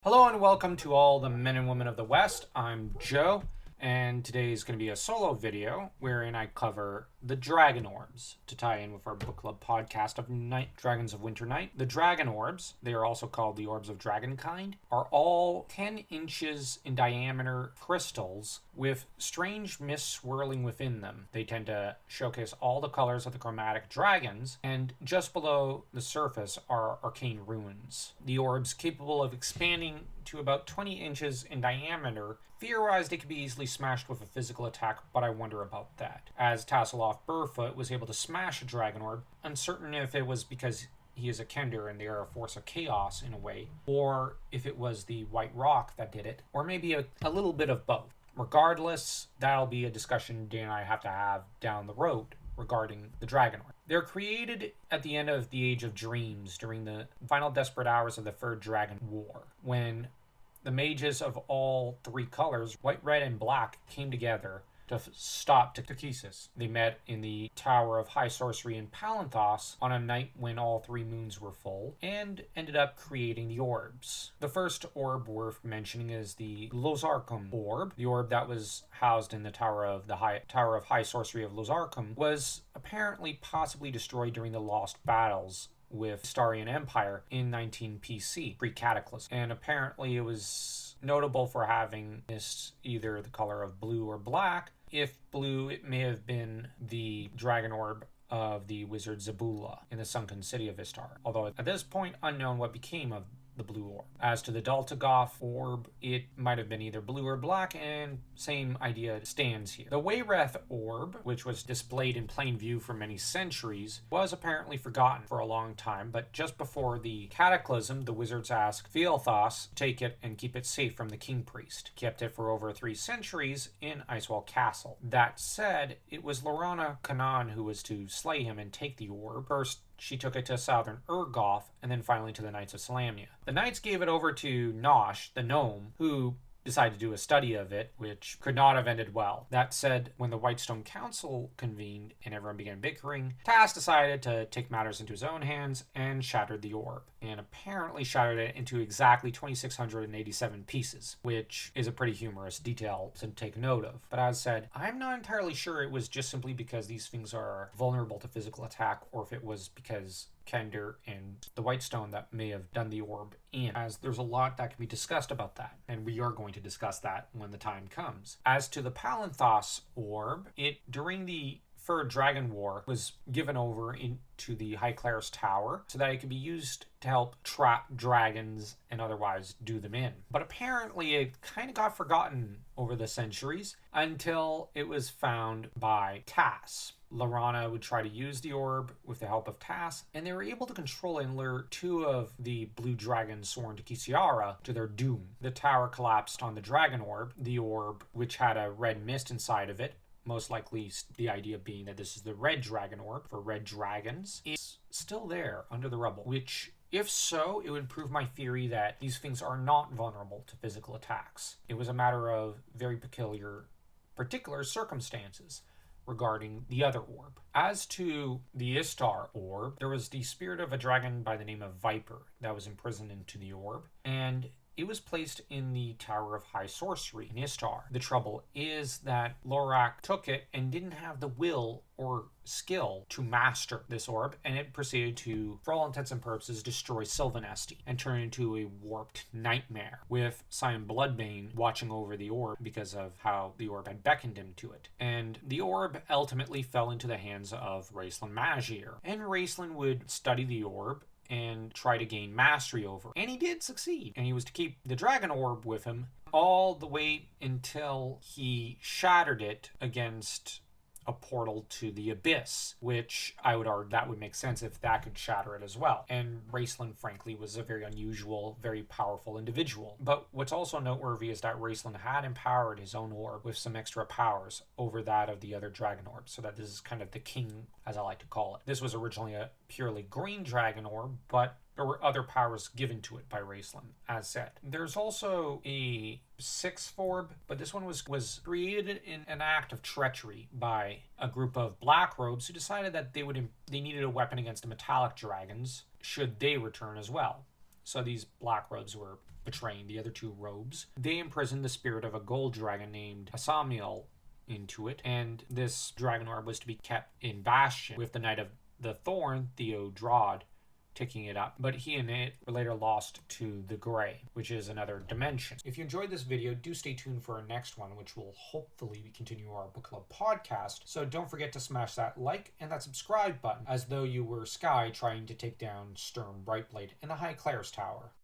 Hello and welcome to all the men and women of the West. I'm Joe, and today is going to be a solo video wherein I cover the Dragon Orbs to tie in with our book club podcast of Dragons of Winter Night. The Dragon Orbs, they are also called the Orbs of Dragonkind, are all 10 inches in diameter crystals with strange mist swirling within them. They tend to showcase all the colors of the chromatic dragons, and just below the surface are arcane runes. The orbs, capable of expanding to about 20 inches in diameter, theorized it could be easily smashed with a physical attack, but I wonder about that. As Tasseloff Burrfoot was able to smash a dragon orb, uncertain if it was because he is a Kender and they are a force of chaos in a way, or if it was the white rock that did it, or maybe a little bit of both. Regardless, that'll be a discussion Dan and I have to have down the road regarding the Dragon Orb. They're created at the end of the Age of Dreams during the final desperate hours of the Third Dragon War, when the mages of all three colors, white, red, and black, came together to stop Takesis. They met in the Tower of High Sorcery in Palanthas on a night when all three moons were full, and ended up creating the orbs. The first orb worth mentioning is the Lozarkum orb. The orb that was housed in the Tower of High Sorcery of Lozarkum was apparently possibly destroyed during the Lost Battles with Starian Empire in 19 PC, pre-Cataclysm. And apparently it was notable for having missed either the color of blue or black. If blue, it may have been the dragon orb of the wizard Zabula in the sunken city of Istar, although at this point unknown what became of the blue orb. As to the Daltagoth orb, it might have been either blue or black, and same idea stands here. The Wayreth orb, which was displayed in plain view for many centuries, was apparently forgotten for a long time, but just before the Cataclysm, the wizards asked Fealthas to take it and keep it safe from the King Priest. Kept it for over 3 centuries in Icewall Castle. That said, it was Laurana Kanan who was to slay him and take the orb. First, she took it to southern Urgoth, and then finally to the Knights of Salamnia. The Knights gave it over to Nosh, the gnome, who decided to do a study of it, which could not have ended well. That said, when the Whitestone Council convened and everyone began bickering, Tas decided to take matters into his own hands and shattered the orb, and apparently shattered it into exactly 2,687 pieces, which is a pretty humorous detail to take note of. But as said, I'm not entirely sure it was just simply because these things are vulnerable to physical attack, or if it was because Kender and the Whitestone that may have done the orb in, as there's a lot that can be discussed about that, and we are going to discuss that when the time comes. As to the Palanthas orb, it during the Third Dragon War was given over into the High Clerist's Tower so that it could be used to help trap dragons and otherwise do them in. But apparently it kind of got forgotten over the centuries until it was found by Tas. Laurana would try to use the orb with the help of Tas, and they were able to control and lure 2 of the blue dragons sworn to Kisiara to their doom. The tower collapsed on the dragon orb, the orb which had a red mist inside of it, most likely the idea being that this is the red dragon orb for red dragons, is still there under the rubble, which, if so, it would prove my theory that these things are not vulnerable to physical attacks. It was a matter of very particular circumstances regarding the other orb. As to the Istar orb, there was the spirit of a dragon by the name of Viper that was imprisoned into the orb, and it was placed in the Tower of High Sorcery in Istar. The trouble is that Lorak took it and didn't have the will or skill to master this orb, and it proceeded to, for all intents and purposes, destroy Sylvanesti and turn it into a warped nightmare, with Scion Bloodbane watching over the orb because of how the orb had beckoned him to it. And the orb ultimately fell into the hands of Raistlin Magier, and Raistlin would study the orb and try to gain mastery over. And he did succeed. And he was to keep the dragon orb with him all the way until he shattered it against a portal to the abyss, which I would argue that would make sense if that could shatter it as well. And Raistlin, frankly, was a very unusual, very powerful individual. But what's also noteworthy is that Raistlin had empowered his own orb with some extra powers over that of the other dragon orbs, so that this is kind of the king, as I like to call it. This was originally a purely green dragon orb, but there were other powers given to it by Raistlin, as said. There's also a 6th orb, but this one was created in an act of treachery by a group of black robes who decided that they needed a weapon against the metallic dragons should they return as well. So these black robes were betraying the other two robes. They imprisoned the spirit of a gold dragon named Asamiel into it, and this dragon orb was to be kept in Bastion with the Knight of the Thorn, Theodrad, ticking it up, but he and it were later lost to the Grey, which is another dimension. If you enjoyed this video, do stay tuned for our next one, which will hopefully continue our book club podcast. So don't forget to smash that like and that subscribe button, as though you were Sky trying to take down Sturm Brightblade in the High Claire's Tower.